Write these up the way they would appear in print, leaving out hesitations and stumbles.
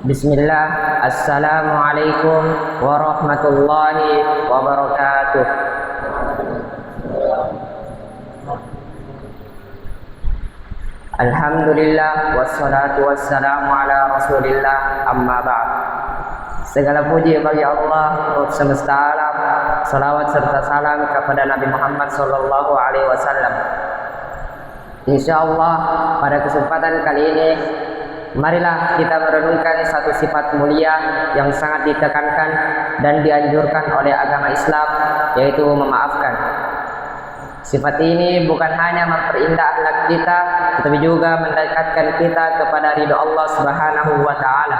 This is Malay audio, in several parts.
Bismillah, Assalamualaikum warahmatullahi wabarakatuh. Alhamdulillah, wassalatu wassalamu ala rasulillah, amma ba'd. Segala puji bagi Allah, Rabb semesta alam. Salawat serta salam kepada Nabi Muhammad sallallahu alaihi wasallam. Insyaallah pada kesempatan kali ini marilah kita merenungkan satu sifat mulia yang sangat ditekankan dan dianjurkan oleh agama Islam, yaitu memaafkan. Sifat ini bukan hanya memperindah akhlak kita, tetapi juga mendekatkan kita kepada ridha Allah Subhanahu wa taala.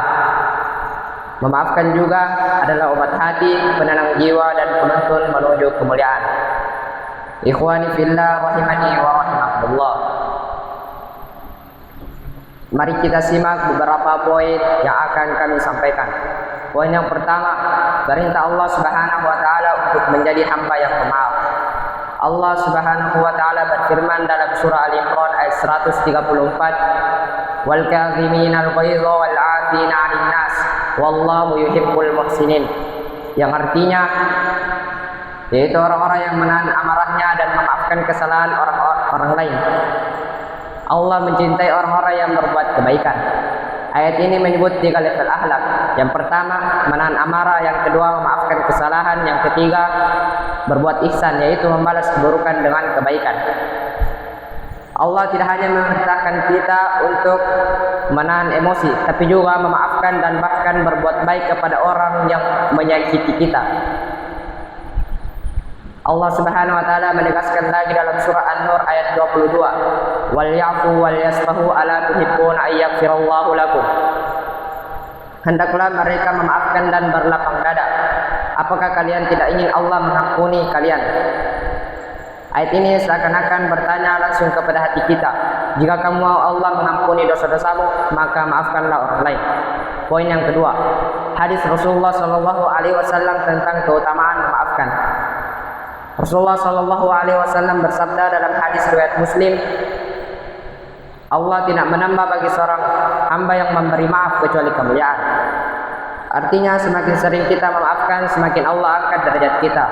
Memaafkan juga adalah obat hati, penenang jiwa dan penuntun menuju kemuliaan. Ikhwani fillah rahimani wa rahimakumullah. Mari kita simak beberapa poin yang akan kami sampaikan. Poin yang pertama, perintah Allah Subhanahu wa taala untuk menjadi hamba yang pemaaf. Allah Subhanahu wa taala berfirman dalam surah Al-Imran ayat 134, "Wal kadziminal ghaidha wal 'afina 'anil nas, wallahu yuhibbul muhsinin." Yang artinya yaitu orang-orang yang menahan amarahnya dan memaafkan kesalahan orang lain. Allah mencintai orang-orang yang berbuat kebaikan. Ayat ini menyebut 3 level akhlak. Yang pertama, menahan amarah. Yang kedua, memaafkan kesalahan. Yang ketiga, berbuat ihsan, yaitu membalas keburukan dengan kebaikan. Allah tidak hanya memerintahkan kita untuk menahan emosi, tapi juga memaafkan dan bahkan berbuat baik kepada orang yang menyakiti kita. Allah Subhanahu wa taala menegaskan lagi dalam surah An-Nur ayat 22, "Wal ya'fu wal yasfahu ala tuhibbuna ay yaghfirallahu lakum." Hendaklah mereka memaafkan dan berlapang dada. Apakah kalian tidak ingin Allah mengampuni kalian? Ayat ini seakan-akan bertanya langsung kepada hati kita. Jika kamu mau Allah mengampuni dosa-dosamu, maka maafkanlah orang lain. Poin yang kedua, hadis Rasulullah sallallahu alaihi wasallam tentang keutamaan memaafkan. Rasulullah sallallahu alaihi wasallam bersabda dalam hadis riwayat Muslim, Allah tidak menambah bagi seorang hamba yang memberi maaf kecuali kemuliaan. Artinya semakin sering kita memaafkan, semakin Allah angkat derajat kita.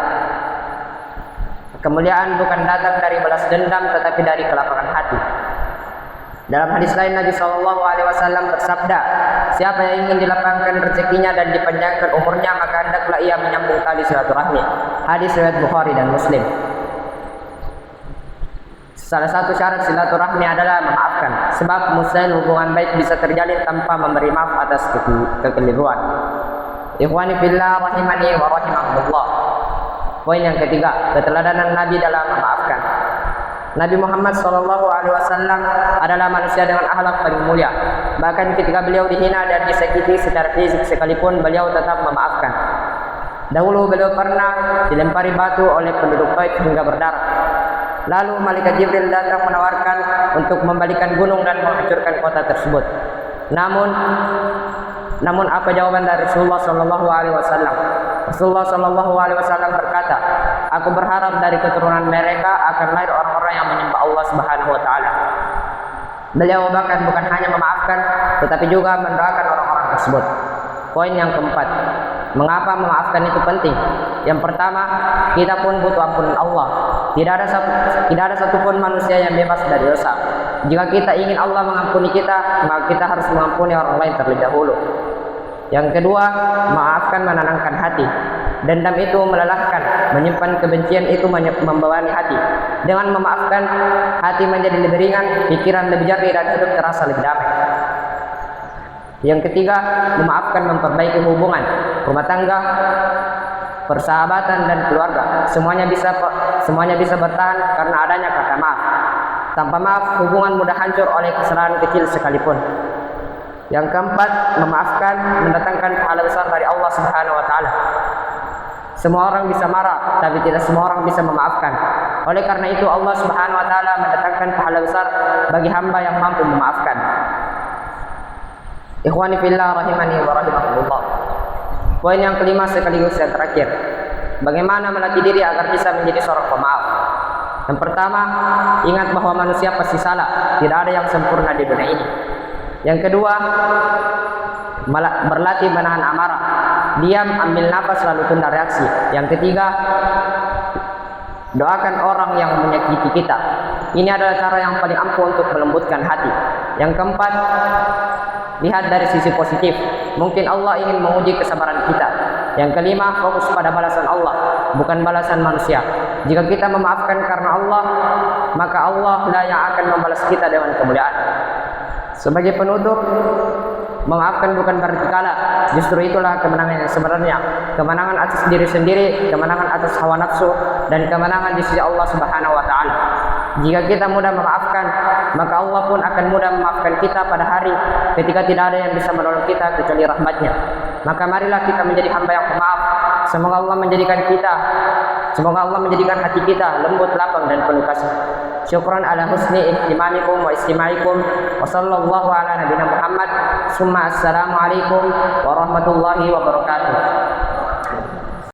Kemuliaan bukan datang dari balas dendam, tetapi dari kelapangan hati. Dalam hadis lain Nabi sallallahu alaihi wasallam bersabda, siapa yang ingin dilapangkan rezekinya dan dipanjangkan umurnya, maka hendaklah ia menyambung tali silaturahmi. Hadis riwayat Bukhari dan Muslim. Salah satu syarat silaturahmi adalah memaafkan, sebab mustahil hubungan baik bisa terjalin tanpa memberi maaf atas kekeliruan. Ikhwani fillah rahimani wa rahimakumullah. Poin yang ketiga, keteladanan Nabi dalam memaafkan. Nabi Muhammad SAW adalah manusia dengan akhlak paling mulia. Bahkan ketika beliau dihina dan disakiti secara fisik sekalipun, beliau tetap memaafkan. Dahulu beliau pernah dilempari batu oleh penduduk Taif hingga berdarah. Lalu malaikat Jibril datang menawarkan untuk membalikan gunung dan menghancurkan kota tersebut. Namun apa jawaban dari Rasulullah SAW? Rasulullah SAW berkata, aku berharap dari keturunan mereka akan lahir orang-orang yang menyembah Allah Subhanahu wa taala. Beliau bahkan bukan hanya memaafkan, tetapi juga mendoakan orang-orang tersebut. Poin yang keempat, mengapa memaafkan itu penting? Yang pertama, kita pun butuh ampunan Allah. Tidak ada satupun manusia yang bebas dari dosa. Jika kita ingin Allah mengampuni kita, maka kita harus mengampuni orang lain terlebih dahulu. Yang kedua, maafkan menenangkan hati. Dendam itu melelahkan, menyimpan kebencian itu membebani hati. Dengan memaafkan, hati menjadi lebih ringan, pikiran lebih jernih dan hidup terasa lebih damai. Yang ketiga, memaafkan memperbaiki hubungan rumah tangga, persahabatan dan keluarga. Semuanya bisa bertahan karena adanya kata maaf. Tanpa maaf, hubungan mudah hancur oleh kesalahan kecil sekalipun. Yang keempat, memaafkan mendatangkan pahala besar dari Allah Subhanahu wa taala. Semua orang bisa marah, tapi tidak semua orang bisa memaafkan. Oleh karena itu Allah Subhanahu wa taala mendatangkan pahala besar bagi hamba yang mampu memaafkan. Ikhwani fillah rahimani wa rahimakumullah. Poin yang kelima sekaligus yang terakhir, bagaimana melatih diri agar bisa menjadi seorang pemaaf. Yang pertama, ingat bahwa manusia pasti salah, tidak ada yang sempurna di dunia ini. Yang kedua, berlatih menahan amarah. Diam, ambil nafas, lalu tunda reaksi. Yang ketiga, doakan orang yang menyakiti kita. Ini adalah cara yang paling ampuh untuk melembutkan hati. Yang keempat, lihat dari sisi positif. Mungkin Allah ingin menguji kesabaran kita. Yang kelima, fokus pada balasan Allah, bukan balasan manusia. Jika kita memaafkan karena Allah, maka Allah lah yang akan membalas kita dengan kemuliaan. Sebagai penutup, memaafkan bukan berarti kalah. Justru itulah kemenangan yang sebenarnya. Kemenangan atas diri sendiri, kemenangan atas hawa nafsu, dan kemenangan di sisi Allah Subhanahu wa taala. Jika kita mudah memaafkan, maka Allah pun akan mudah memaafkan kita pada hari ketika tidak ada yang bisa menolong kita kecuali rahmat-Nya. Maka marilah kita menjadi hamba yang pemaaf. Semoga Allah menjadikan hati kita lembut, lapang, dan penuh kasih. Syukran ala husni ihtimamikum wa istimaikum. Wa sallallahu ala nabiyina Muhammad. Summa assalamualaikum warahmatullahi wabarakatuh.